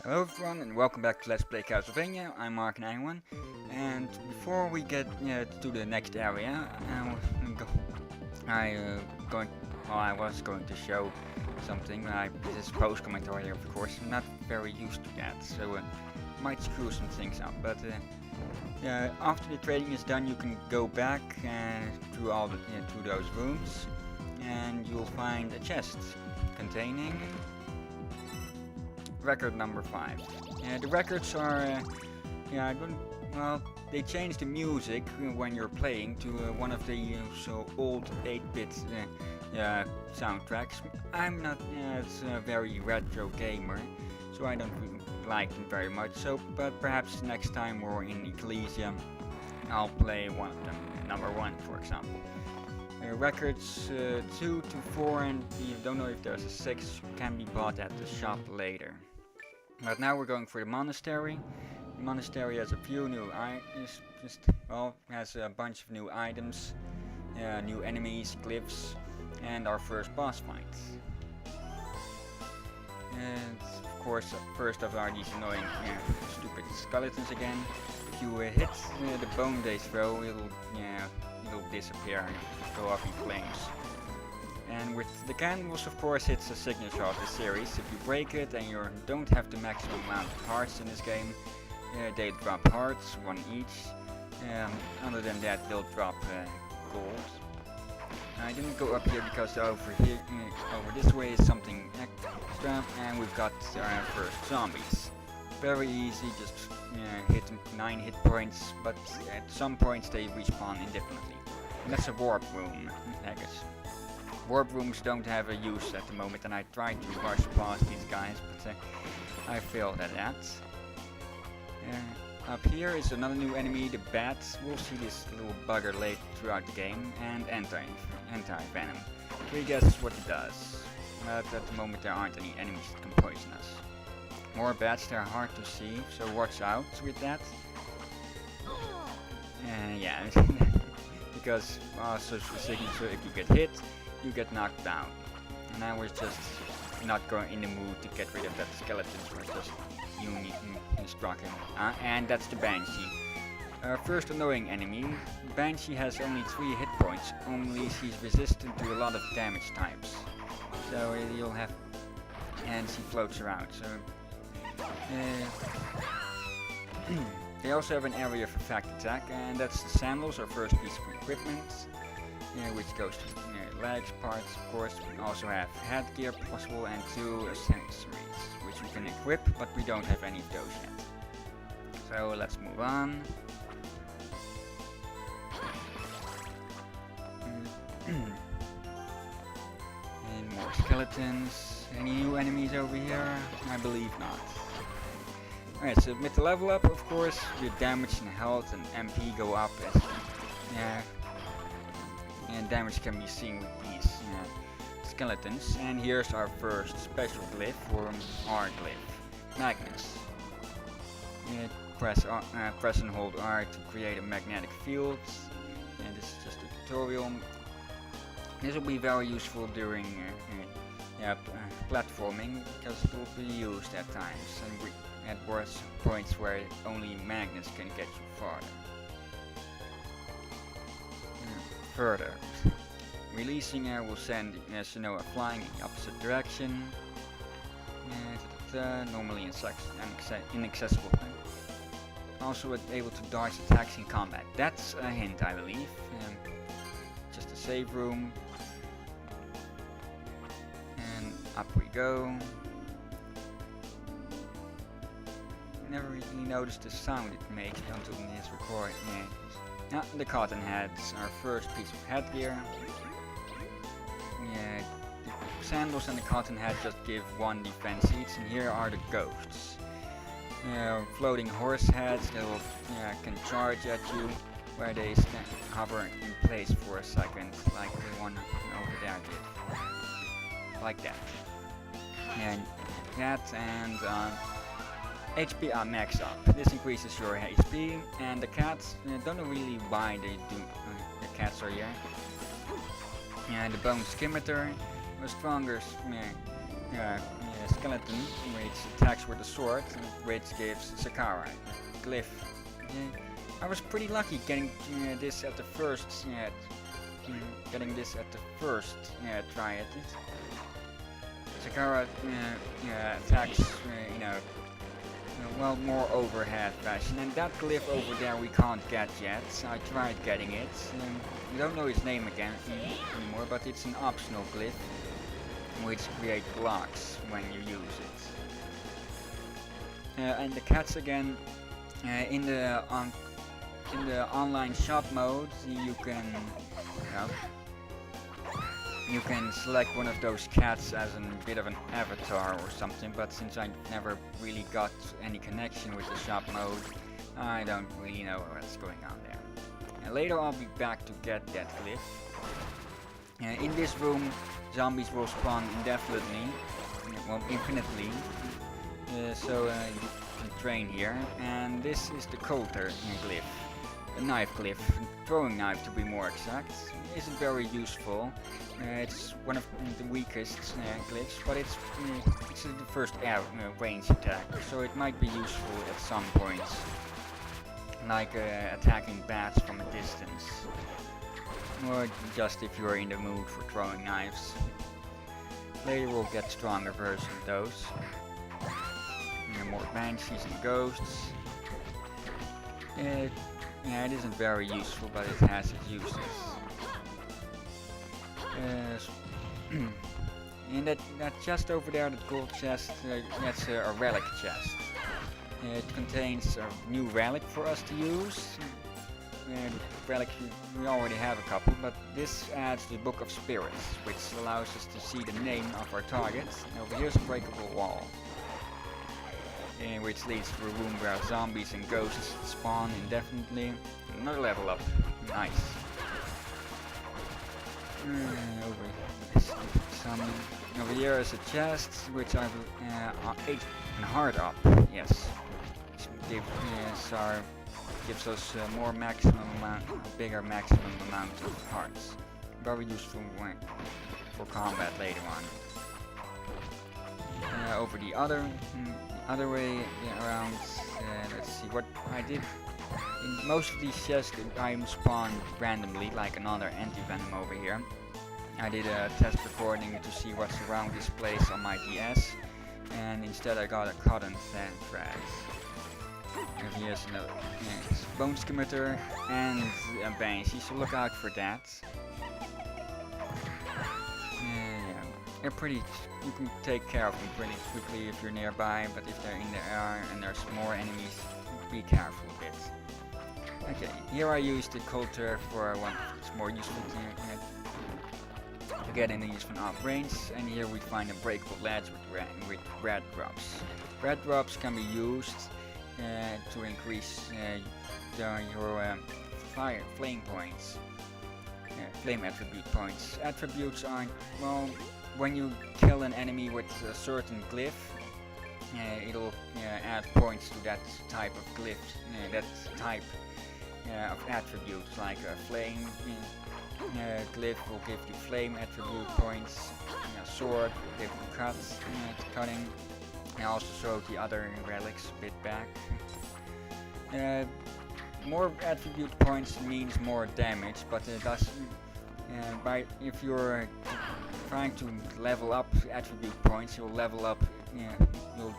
Hello everyone and welcome back to Let's Play Castlevania. I'm Mark91 and before we get to the next area I was going to show something. This is post commentary, of course. I'm not very used to that, so might screw some things up, but after the trading is done you can go back through all the through those rooms and you'll find a chest containing record number 5. The records are, they changed the music when you're playing to one of the so old 8-bit soundtracks. I'm not a very retro gamer, so I don't really like them very much. So, but perhaps next time we're in Ecclesia, I'll play one of them, number 1, for example. Records 2 to 4, and you don't know if there's a 6, can be bought at the shop later. But now we're going for the monastery. The monastery has a few new has a bunch of new items, new enemies, glyphs, and our first boss fight. And of course, first of all, these annoying stupid skeletons again. If you hit the bone they throw, it'll disappear and go off in flames. And with the candles, of course, it's a signature of the series. If you break it and you don't have the maximum amount of hearts in this game, they drop hearts, 1 each. Other than that, they'll drop gold. I didn't go up here because over this way is something extra, and we've got our first zombies. Very easy, just hit 9 hit points, but at some points they respawn indefinitely. And that's a warp room, I guess. Warp rooms don't have a use at the moment, and I tried to rush past these guys, but I failed at that. Up here is another new enemy, the bats. We'll see this little bugger late throughout the game, and anti-venom. We guess what it does. But at the moment there aren't any enemies that can poison us. More bats, they're hard to see, so watch out with that. Yeah, because also signature, if you get hit, you get knocked down. And now we're just not going in the mood to get rid of that skeleton, we're just instructing. And that's the Banshee. First annoying enemy. Banshee has only 3 hit points, only she's resistant to a lot of damage types. So you'll have... and she floats around, so... they also have an area for fact attack, and that's the sandals, our first piece of equipment. Which goes to legs parts, of course. We also have headgear possible and 2 accessories, which we can equip, but we don't have any of those yet. So let's move on. And more skeletons. Any new enemies over here? I believe not. Alright, so with the level up, of course, your damage and health and MP go up as and damage can be seen with these skeletons. And here's our first special glyph for our glyph, Magnus. Press and hold R to create a magnetic field, and this is just a tutorial. This will be very useful during platforming, because it will be used at times and at worst points where only Magnus can get you further. Releasing air will send Sinoa flying in the opposite direction. Normally inaccessible. Also able to dodge attacks in combat. That's a hint, I believe. Just a save room. And up we go. Never really noticed the sound it makes until this recording. The cotton heads, our first piece of headgear. The sandals and the cotton head just give 1 defense each, and here are the ghosts. Floating horse heads that can charge at you, where they hover in place for a second, like the one over there did. Like that. And that and HP max up. This increases your HP, and the cats, don't know really why they do. The cats are here. And the bone scimitar, the stronger skeleton, which attacks with a sword, which gives Secare, Glyph. I was pretty lucky getting this at the first, try at it. Secare attacks in a well, more overhead fashion, and that glyph over there we can't get yet. I tried getting it. We don't know its name anymore, but it's an optional glyph which creates blocks when you use it. And the cats again, in the online shop mode, you can select one of those cats as a bit of an avatar or something, but since I never really got any connection with the shop mode, I don't really know what's going on there. And later I'll be back to get that glyph. In this room, zombies will spawn indefinitely, well, infinitely, so you can train here. And this is the coulter glyph, a knife glyph, a throwing knife to be more exact. Isn't very useful. It's one of the weakest glyphs, but it's the first range attack, so it might be useful at some points, like attacking bats from a distance, or just if you're in the mood for throwing knives. Later we'll get stronger versions of those. More banshees and ghosts. Yeah, it isn't very useful, but it has its uses. And that chest over there, that gold chest, that's a relic chest. It contains a new relic for us to use. Relic, we already have a couple, but this adds the Book of Spirits, which allows us to see the name of our targets. And over here's a breakable wall, which leads to a room where zombies and ghosts spawn indefinitely. Another level up. Nice. Over here is a chest, which I will 8 and heart up. Yes, gives us more bigger maximum amount of hearts. Very useful for combat later on. Over the other way around. Let's see what I did. In most of these chests, I'm spawned randomly, like another anti-venom over here. I did a test recording to see what's around this place on my DS, and instead I got a cotton thread. And here's another bone scimitar and a banshee, so look out for that. They're pretty. You can take care of them pretty quickly if you're nearby, but if they're in the air and there's more enemies, be careful a bit. Okay, here I used the coulter for one. It's more useful to get in the use from off range, and here we find a breakable ledge with red drops. Red drops can be used to increase your flame points, flame attribute points. Attributes are, well, when you kill an enemy with a certain glyph, it'll add points to that type of glyph, that type of attributes, like a flame glyph will give you flame attribute points, sword will give you cutting. I also showed the other relics a bit back. More attribute points means more damage, but it does. If you're trying to level up attribute points, you'll level up. You'll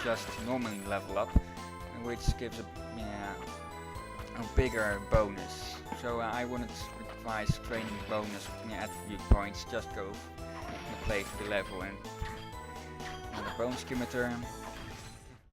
just normally level up, which gives a bigger bonus. So I wouldn't advise training bonus attribute points. Just go and play for the level. And the bone scimitar,